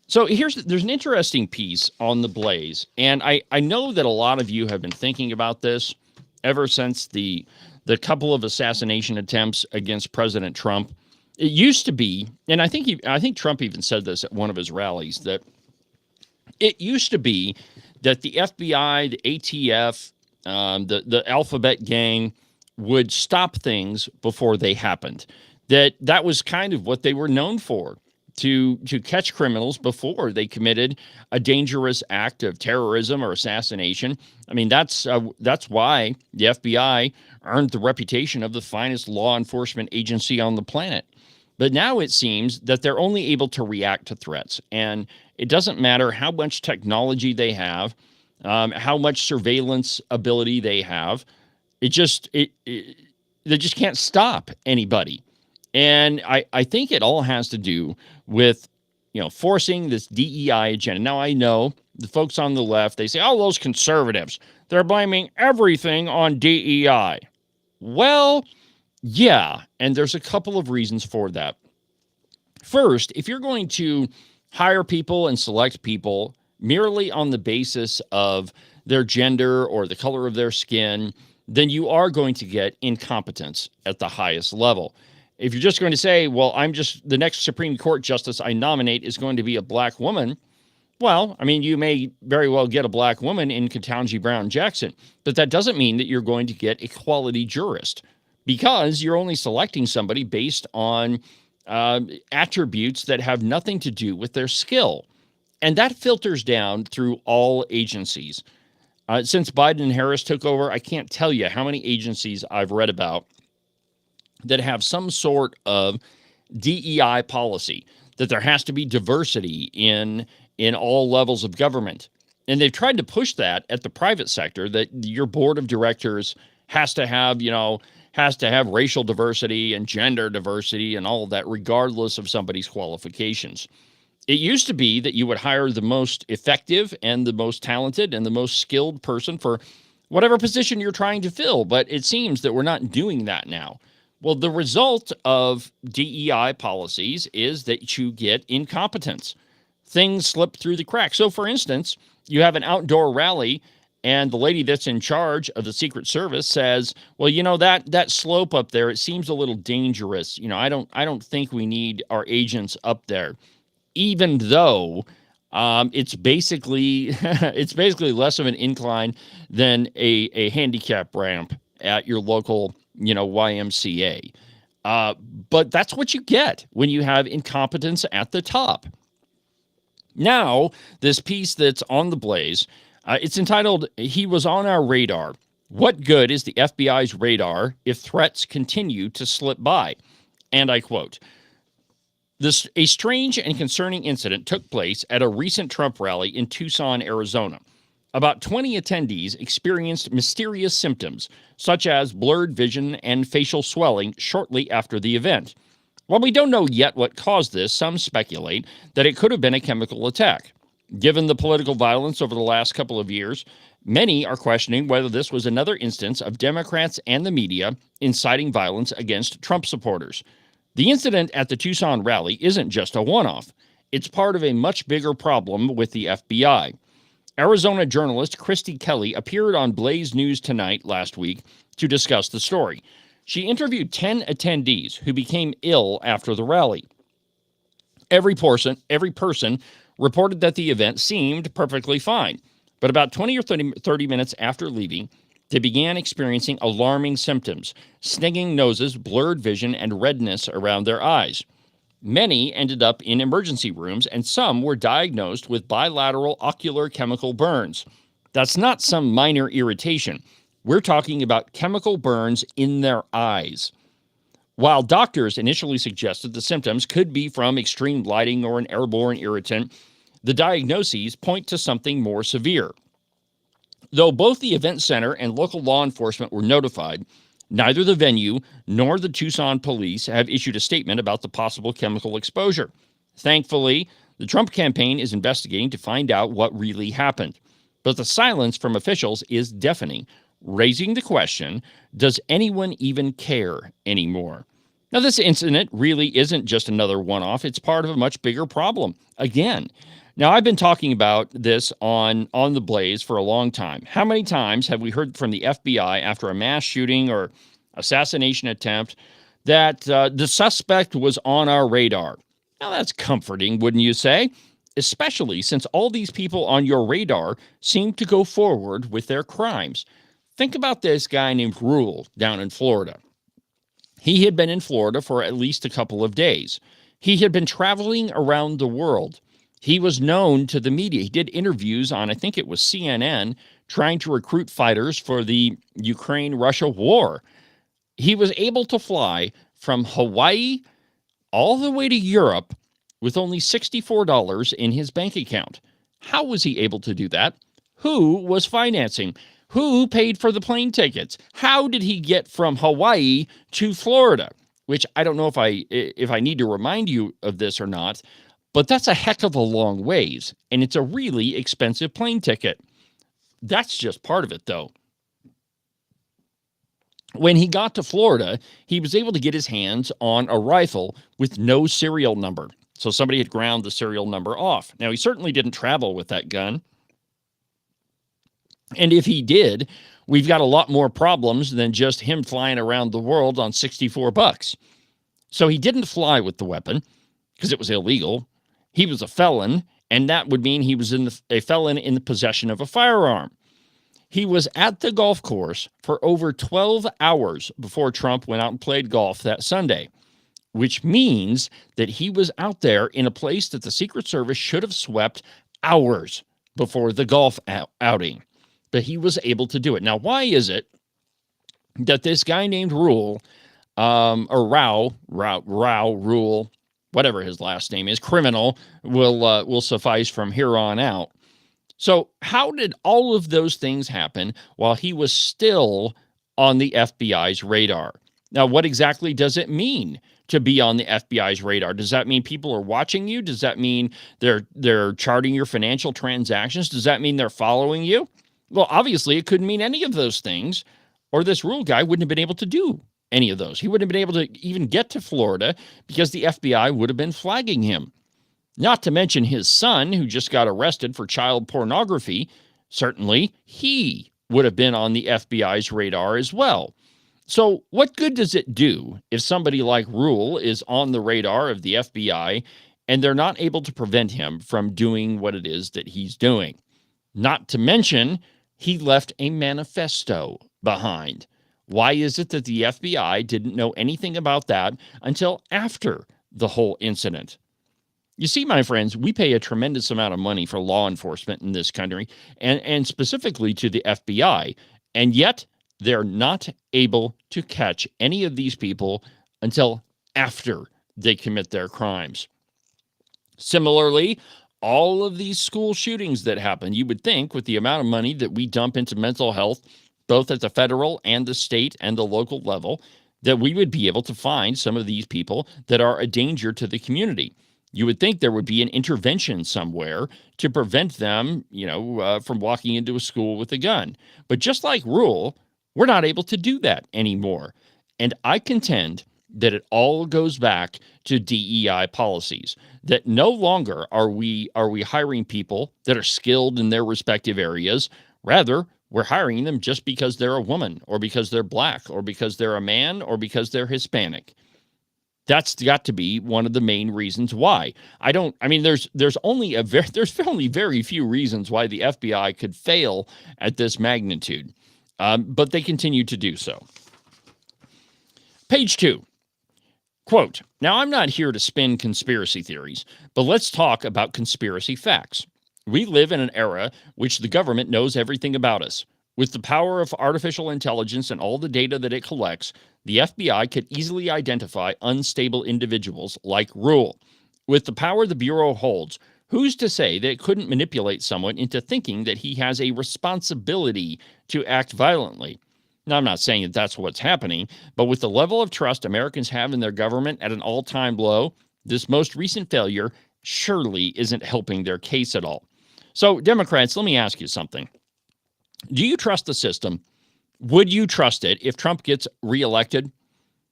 So there's an interesting piece on the Blaze, and I know that a lot of you have been thinking about this ever since the couple of assassination attempts against President Trump. It used to be, and I think Trump even said this at one of his rallies, that it used to be that the FBI, the ATF, the Alphabet Gang would stop things before they happened. That was kind of what they were known for, to catch criminals before they committed a dangerous act of terrorism or assassination. I mean, that's why the FBI earned the reputation of the finest law enforcement agency on the planet. But now it seems that they're only able to react to threats, and it doesn't matter how much technology they have, how much surveillance ability they have. They just can't stop anybody. And I think it all has to do with, forcing this DEI agenda. Now, I know the folks on the left, they say, oh, those conservatives, they're blaming everything on DEI. Well, yeah, and there's a couple of reasons for that. First, if you're going to hire people and select people merely on the basis of their gender or the color of their skin, then you are going to get incompetence at the highest level. If you're just going to say, well, the next Supreme Court justice I nominate is going to be a black woman, well, I mean, you may very well get a black woman in Ketanji Brown Jackson, but that doesn't mean that you're going to get a quality jurist, because you're only selecting somebody based on attributes that have nothing to do with their skill. And that filters down through all agencies. Since Biden and Harris took over, I can't tell you how many agencies I've read about that have some sort of DEI policy, that there has to be diversity in all levels of government. And they've tried to push that at the private sector, that your board of directors has to have, racial diversity and gender diversity and all of that, regardless of somebody's qualifications. It used to be that you would hire the most effective and the most talented and the most skilled person for whatever position you're trying to fill, but it seems that we're not doing that now. Well, the result of DEI policies is that you get incompetence. Things slip through the cracks. So, for instance, you have an outdoor rally, and the lady that's in charge of the Secret Service says, "Well, that slope up there, it seems a little dangerous. I don't think we need our agents up there," even though it's basically less of an incline than a handicap ramp at your local YMCA. But that's what you get when you have incompetence at the top. Now, this piece that's on the Blaze, it's entitled, "He Was on Our Radar. What good is the FBI's radar if threats continue to slip by?" And I quote, A strange and concerning incident took place at a recent Trump rally in Tucson, Arizona. About 20 attendees experienced mysterious symptoms, such as blurred vision and facial swelling shortly after the event. While we don't know yet what caused this, some speculate that it could have been a chemical attack. Given the political violence over the last couple of years, many are questioning whether this was another instance of Democrats and the media inciting violence against Trump supporters. The incident at the Tucson rally isn't just a one-off. It's part of a much bigger problem with the FBI. Arizona journalist Christy Kelly appeared on Blaze News Tonight last week to discuss the story. She interviewed 10 attendees who became ill after the rally. Every person reported that the event seemed perfectly fine, but about 20 or 30 minutes after leaving, they began experiencing alarming symptoms: stinging noses, blurred vision, and redness around their eyes. Many ended up in emergency rooms, and some were diagnosed with bilateral ocular chemical burns. That's not some minor irritation. We're talking about chemical burns in their eyes. While doctors initially suggested the symptoms could be from extreme lighting or an airborne irritant, the diagnoses point to something more severe. Though both the event center and local law enforcement were notified, neither the venue nor the Tucson police have issued a statement about the possible chemical exposure. Thankfully, the Trump campaign is investigating to find out what really happened. But the silence from officials is deafening, raising the question, does anyone even care anymore? Now, this incident really isn't just another one-off. It's part of a much bigger problem. Again, now I've been talking about this on the Blaze for a long time. How many times have we heard from the FBI after a mass shooting or assassination attempt that the suspect was on our radar? Now, that's comforting, wouldn't you say? Especially since all these people on your radar seem to go forward with their crimes. Think about this guy named Rule down in Florida. He had been in Florida for at least a couple of days. He had been traveling around the world. He was known to the media. He did interviews on, I think it was CNN, trying to recruit fighters for the Ukraine-Russia war. He was able to fly from Hawaii all the way to Europe with only $64 in his bank account. How was he able to do that? Who was financing? Who paid for the plane tickets? How did he get from Hawaii to Florida? Which I don't know if I need to remind you of this or not, but that's a heck of a long ways, and it's a really expensive plane ticket. That's just part of it, though. When he got to Florida, he was able to get his hands on a rifle with no serial number. So somebody had ground the serial number off. Now, he certainly didn't travel with that gun. And if he did, we've got a lot more problems than just him flying around the world on $64. So he didn't fly with the weapon because it was illegal. He was a felon, and that would mean he was a felon in the possession of a firearm. He was at the golf course for over 12 hours before Trump went out and played golf that Sunday, which means that he was out there in a place that the Secret Service should have swept hours before the golf outing. But he was able to do it. Now, why is it that this guy named Rule or Rao Rule, whatever his last name is, criminal, will suffice from here on out. So how did all of those things happen while he was still on the FBI's radar? Now, what exactly does it mean to be on the FBI's radar? Does that mean people are watching you? Does that mean they're charting your financial transactions? Does that mean they're following you? Well, obviously, it couldn't mean any of those things, or this Rule guy wouldn't have been able to do any of those. He wouldn't have been able to even get to Florida because the FBI would have been flagging him. Not to mention his son, who just got arrested for child pornography. Certainly, he would have been on the FBI's radar as well. So what good does it do if somebody like Rule is on the radar of the FBI and they're not able to prevent him from doing what it is that he's doing? Not to mention, he left a manifesto behind. Why is it that the FBI didn't know anything about that until after the whole incident? You see, my friends, we pay a tremendous amount of money for law enforcement in this country, and specifically to the FBI, and yet they're not able to catch any of these people until after they commit their crimes. Similarly, all of these school shootings that happen, you would think with the amount of money that we dump into mental health, both at the federal and the state and the local level, that we would be able to find some of these people that are a danger to the community. You would think there would be an intervention somewhere to prevent them, from walking into a school with a gun. But just like Rule, we're not able to do that anymore. And I contend that it all goes back to DEI policies, that no longer are we hiring people that are skilled in their respective areas. Rather, we're hiring them just because they're a woman, or because they're black, or because they're a man, or because they're Hispanic. That's got to be one of the main reasons why. There's only very few reasons why the FBI could fail at this magnitude, but they continue to do so. Page 2. Quote, "Now, I'm not here to spin conspiracy theories, but let's talk about conspiracy facts. We live in an era which the government knows everything about us. With the power of artificial intelligence and all the data that it collects, the FBI could easily identify unstable individuals like Rule. With the power the Bureau holds, who's to say that it couldn't manipulate someone into thinking that he has a responsibility to act violently? Now, I'm not saying that that's what's happening, but with the level of trust Americans have in their government at an all-time low, this most recent failure surely isn't helping their case at all. So, Democrats, let me ask you something. Do you trust the system? Would you trust it if Trump gets reelected?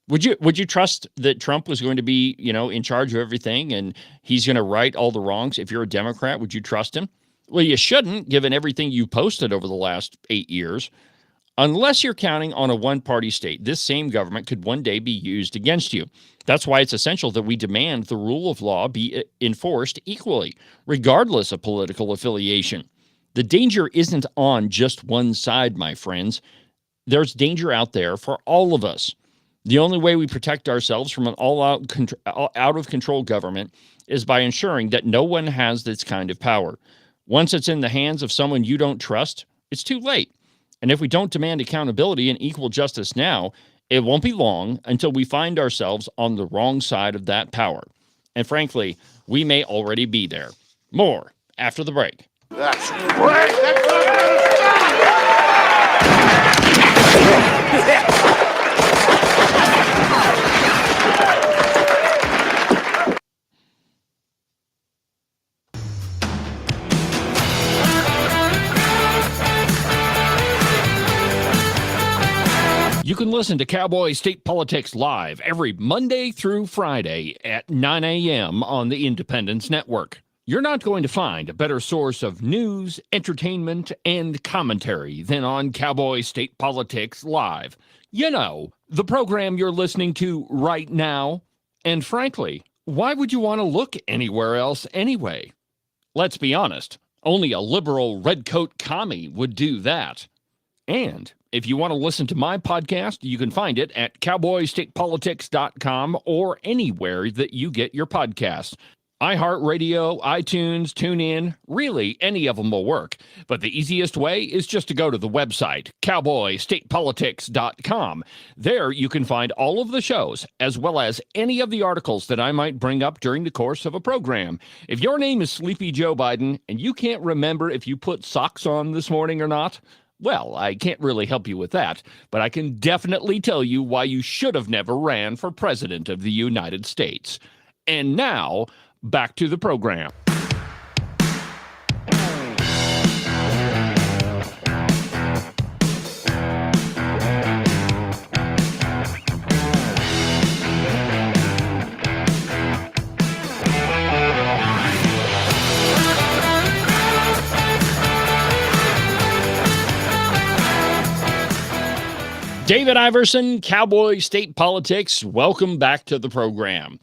Would you trust that Trump was going to be, in charge of everything and he's going to right all the wrongs? If you're a Democrat, would you trust him? Well, you shouldn't, given everything you posted over the last 8 years. Unless you're counting on a one-party state, this same government could one day be used against you. That's why it's essential that we demand the rule of law be enforced equally, regardless of political affiliation. The danger isn't on just one side, my friends. There's danger out there for all of us. The only way we protect ourselves from an out-of-control government is by ensuring that no one has this kind of power. Once it's in the hands of someone you don't trust, it's too late. And if we don't demand accountability and equal justice now, it won't be long until we find ourselves on the wrong side of that power. And frankly, we may already be there. More after the break. That's great! That's You can listen to Cowboy State Politics live every Monday through Friday at 9 a.m. on the Independence Network. You're not going to find a better source of news, entertainment, and commentary than on Cowboy State Politics Live. The program you're listening to right now. And frankly, why would you want to look anywhere else anyway? Let's be honest, only a liberal redcoat commie would do that. And if you want to listen to my podcast, you can find it at cowboystatepolitics.com or anywhere that you get your podcasts. iHeartRadio, iTunes, TuneIn, really any of them will work. But the easiest way is just to go to the website, cowboystatepolitics.com. There you can find all of the shows, as well as any of the articles that I might bring up during the course of a program. If your name is Sleepy Joe Biden and you can't remember if you put socks on this morning or not, well, I can't really help you with that, but I can definitely tell you why you should have never ran for president of the United States. And now, back to the program. David Iverson, Cowboy State Politics, welcome back to the program.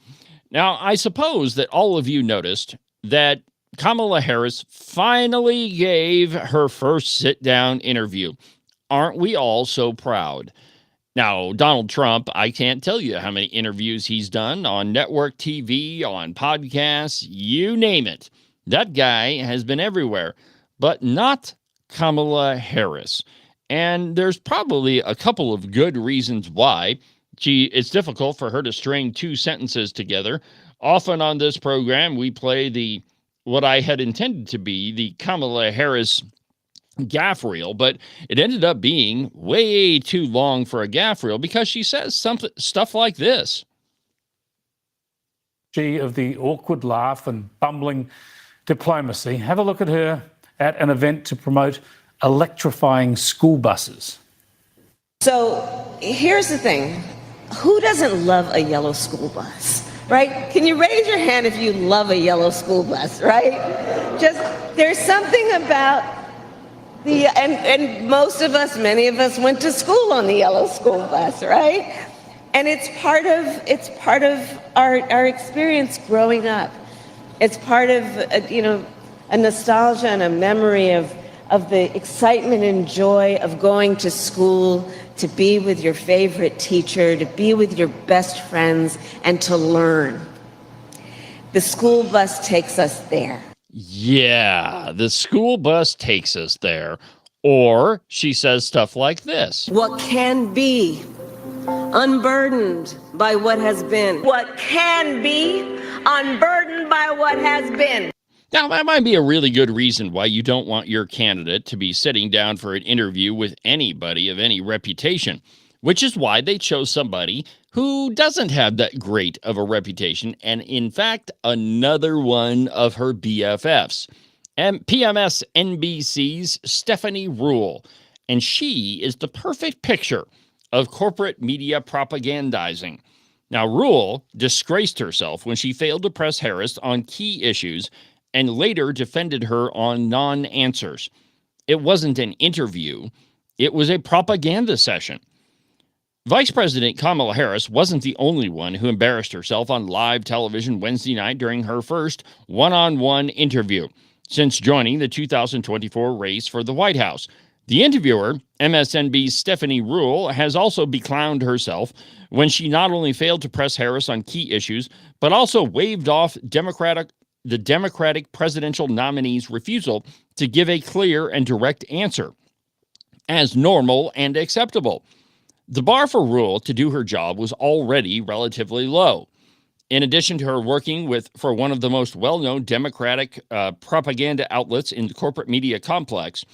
Now, I suppose that all of you noticed that Kamala Harris finally gave her first sit-down interview. Aren't we all so proud? Now, Donald Trump, I can't tell you how many interviews he's done on network TV, on podcasts, you name it. That guy has been everywhere, but not Kamala Harris. And there's probably a couple of good reasons why. It's difficult for her to string two sentences together. Often on this program, we play what I had intended to be the Kamala Harris gaff reel, but it ended up being way too long for a gaff reel because she says stuff like this. Of the awkward laugh and bumbling diplomacy. Have a look at her at an event to promote electrifying school buses. So here's the thing. Who doesn't love a yellow school bus, right? Can you raise your hand if you love a yellow school bus, right? Just, there's something about and most of us, many of us went to school on the yellow school bus, right? And it's part of our experience growing up. It's part of, a nostalgia and a memory of the excitement and joy of going to school, to be with your favorite teacher, to be with your best friends, and to learn. The school bus takes us there. Yeah, the school bus takes us there. Or she says stuff like this. What can be, unburdened by what has been. What can be, unburdened by what has been. Now, that might be a really good reason why you don't want your candidate to be sitting down for an interview with anybody of any reputation, which is why they chose somebody who doesn't have that great of a reputation, and in fact, another one of her BFFs, and PMS NBC's Stephanie Ruhle. And she is the perfect picture of corporate media propagandizing. Now, Ruhle disgraced herself when she failed to press Harris on key issues and later defended her on non-answers. It wasn't an interview. It was a propaganda session. Vice President Kamala Harris wasn't the only one who embarrassed herself on live television Wednesday night during her first one-on-one interview since joining the 2024 race for the White House. The interviewer, MSNBC's Stephanie Ruhle, has also beclowned herself when she not only failed to press Harris on key issues, but also waved off the Democratic presidential nominee's refusal to give a clear and direct answer as normal and acceptable. The bar for Ruhle to do her job was already relatively low. In addition to her working for one of the most well-known Democratic propaganda outlets in the corporate media complex,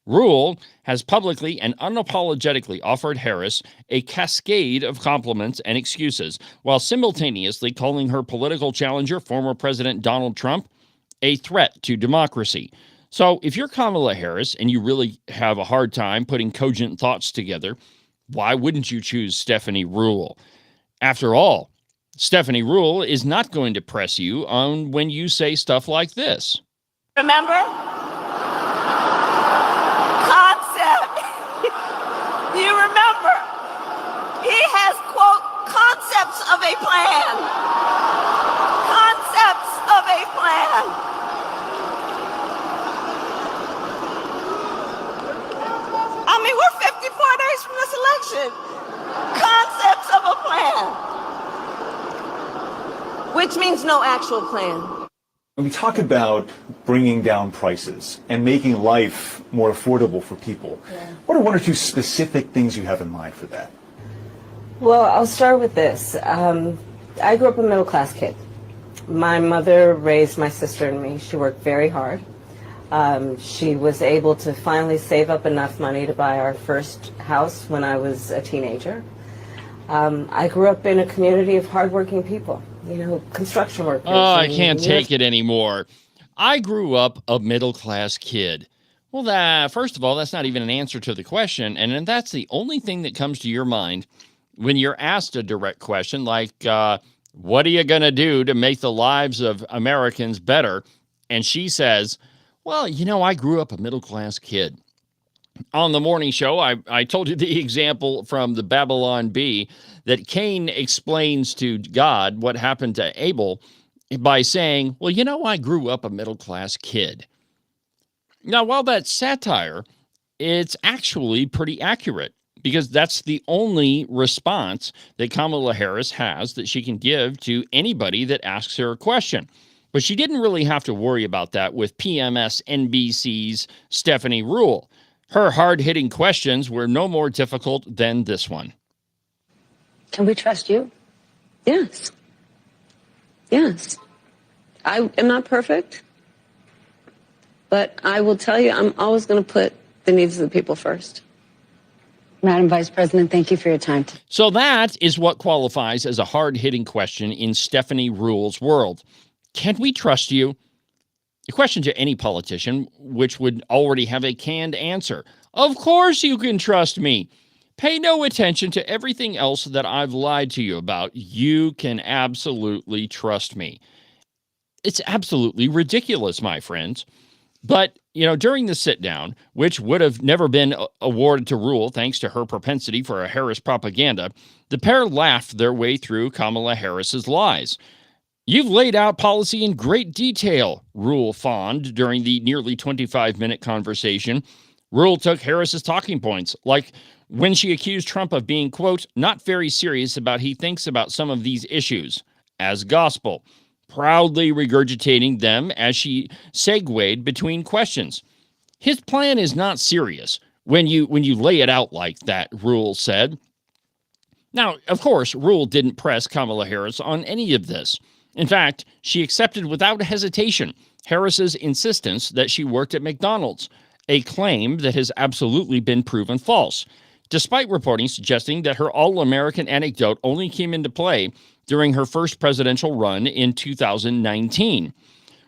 Ruhle has publicly and unapologetically offered Harris a cascade of compliments and excuses, while simultaneously calling her political challenger, former President Donald Trump, a threat to democracy. So if you're Kamala Harris and you really have a hard time putting cogent thoughts together, why wouldn't you choose Stephanie Ruhle? After all, Stephanie Ruhle is not going to press you on when you say stuff like this. Remember? Concept. You remember? He has, quote, concepts of a plan. Concepts of a plan. I mean, we're 54 days from this election. Concepts of a plan. Which means no actual plan. When we talk about bringing down prices and making life more affordable for people, what are one or two specific things you have in mind for that? Well, I'll start with this. I grew up a middle-class kid. My mother raised my sister and me. She worked very hard. She was able to finally save up enough money to buy our first house when I was a teenager. I grew up in a community of hardworking people, construction workers. Oh, I can't take it anymore. I grew up a middle-class kid. Well, first of all, that's not even an answer to the question, and that's the only thing that comes to your mind when you're asked a direct question like, what are you going to do to make the lives of Americans better? And she says, well, I grew up a middle-class kid. On the morning show, I told you the example from the Babylon Bee that Cain explains to God what happened to Abel by saying, well, I grew up a middle-class kid. Now, while that's satire, it's actually pretty accurate because that's the only response that Kamala Harris has that she can give to anybody that asks her a question. But she didn't really have to worry about that with PMS NBC's Stephanie Ruhle. Her hard-hitting questions were no more difficult than this one. Can we trust you? Yes. Yes. I am not perfect, but I will tell you, I'm always going to put the needs of the people first. Madam Vice President, thank you for your time. So that is what qualifies as a hard-hitting question in Stephanie Ruhle's world. Can we trust you? A question to any politician, which would already have a canned answer. Of course you can trust me. Pay no attention to everything else that I've lied to you about. You can absolutely trust me. It's absolutely ridiculous, my friends. But, during the sit-down, which would have never been awarded to Ruhle thanks to her propensity for a Harris propaganda, the pair laughed their way through Kamala Harris's lies. You've laid out policy in great detail, Ruhle fawned during the nearly 25-minute conversation. Ruhle took Harris's talking points, like when she accused Trump of being, quote, not very serious about he thinks about some of these issues, as gospel, proudly regurgitating them as she segued between questions. His plan is not serious when you lay it out like that, Ruhle said. Now, of course, Ruhle didn't press Kamala Harris on any of this. In fact, she accepted without hesitation Harris's insistence that she worked at McDonald's, a claim that has absolutely been proven false, despite reporting suggesting that her all-American anecdote only came into play during her first presidential run in 2019.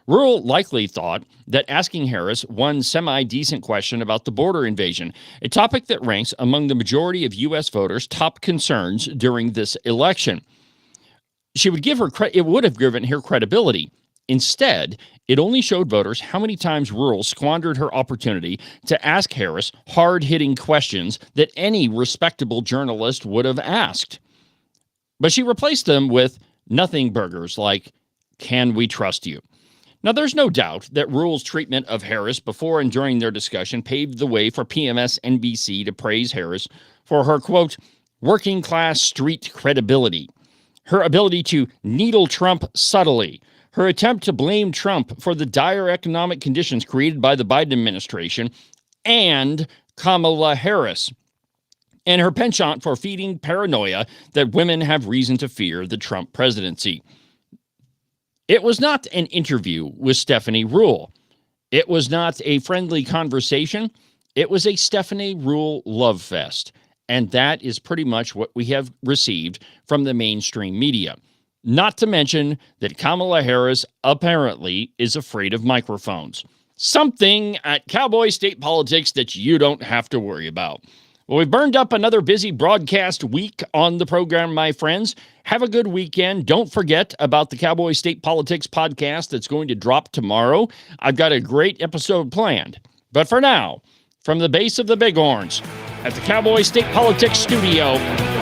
Ruhle likely thought that asking Harris one semi-decent question about the border invasion, a topic that ranks among the majority of U.S. voters' top concerns during this election, it would have given her credibility. Instead, it only showed voters how many times Ruhle squandered her opportunity to ask Harris hard-hitting questions that any respectable journalist would have asked. But she replaced them with nothing burgers like, can we trust you? Now, there's no doubt that Ruhle's treatment of Harris before and during their discussion paved the way for PMS NBC to praise Harris for her, quote, working-class street credibility, her ability to needle Trump subtly, her attempt to blame Trump for the dire economic conditions created by the Biden administration, and Kamala Harris, and her penchant for feeding paranoia that women have reason to fear the Trump presidency. It was not an interview with Stephanie Ruhle. It was not a friendly conversation. It was a Stephanie Ruhle love fest. And that is pretty much what we have received from the mainstream media. Not to mention that Kamala Harris apparently is afraid of microphones. Something at Cowboy State Politics that you don't have to worry about. Well, we've burned up another busy broadcast week on the program, my friends. Have a good weekend. Don't forget about the Cowboy State Politics podcast that's going to drop tomorrow. I've got a great episode planned. But for now, from the base of the Bighorns at the Cowboy State Politics studio,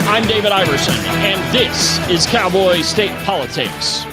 I'm David Iverson, and this is Cowboy State Politics.